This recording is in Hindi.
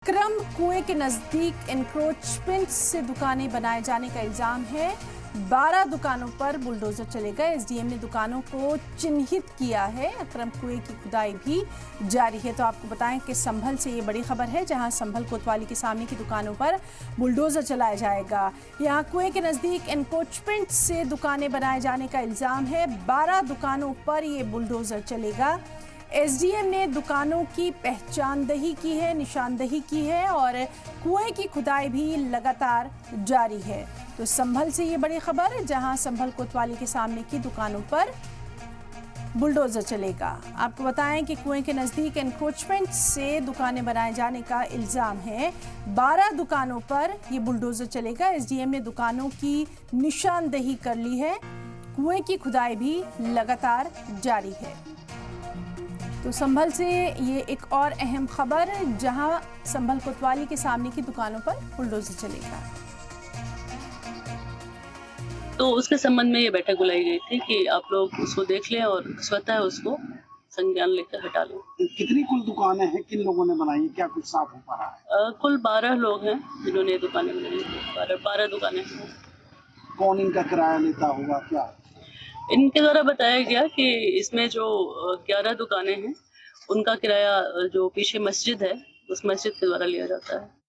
क्रम कुएं के नजदीक एनक्रोचमेंट से दुकानें बनाए जाने का इल्जाम है। 12 दुकानों पर बुलडोजर चलेगा। एसडीएम ने दुकानों को चिन्हित किया है। अक्रम कुएं की खुदाई भी जारी है। तो आपको बताएं कि संभल से ये बड़ी खबर है, जहां संभल कोतवाली के सामने की दुकानों पर बुलडोजर चलाया जाएगा। यहां कुएं के नजदीक एनक्रोचमेंट से दुकानें बनाए जाने का इल्जाम है। 12 दुकानों पर ये बुलडोजर चलेगा। एसडीएम ने दुकानों की पहचानदही की है, निशानदही की है और कुएं की खुदाई भी लगातार जारी है। तो संभल से ये बड़ी खबर है, जहां संभल कोतवाली के सामने की दुकानों पर बुलडोजर चलेगा। आपको बताएं कि कुएं के नजदीक एनक्रोचमेंट से दुकानें बनाए जाने का इल्जाम है। 12 दुकानों पर ये बुलडोजर चलेगा। एसडीएम ने दुकानों की निशानदही कर ली है। कुएं की खुदाई भी लगातार जारी है। तो संभल से ये एक और अहम खबर, जहां संभल कोतवाली के सामने की दुकानों पर बुलडोजर चलेगा। तो उसके संबंध में ये बैठक बुलाई गई थी कि आप लोग उसको देख लें और स्वतः उसको संज्ञान लेकर हटा लें। कितनी कुल दुकानें हैं, किन लोगों ने बनाई, क्या कुछ साफ हो पा रहा है? कुल 12 लोग हैं जिन्होंने दुकानें बनाई। 12 दुकानें हैं। कौन इनका किराया लेता होगा, क्या? इनके द्वारा बताया गया कि इसमें जो 11 दुकानें हैं उनका किराया जो पीछे मस्जिद है उस मस्जिद के द्वारा लिया जाता है।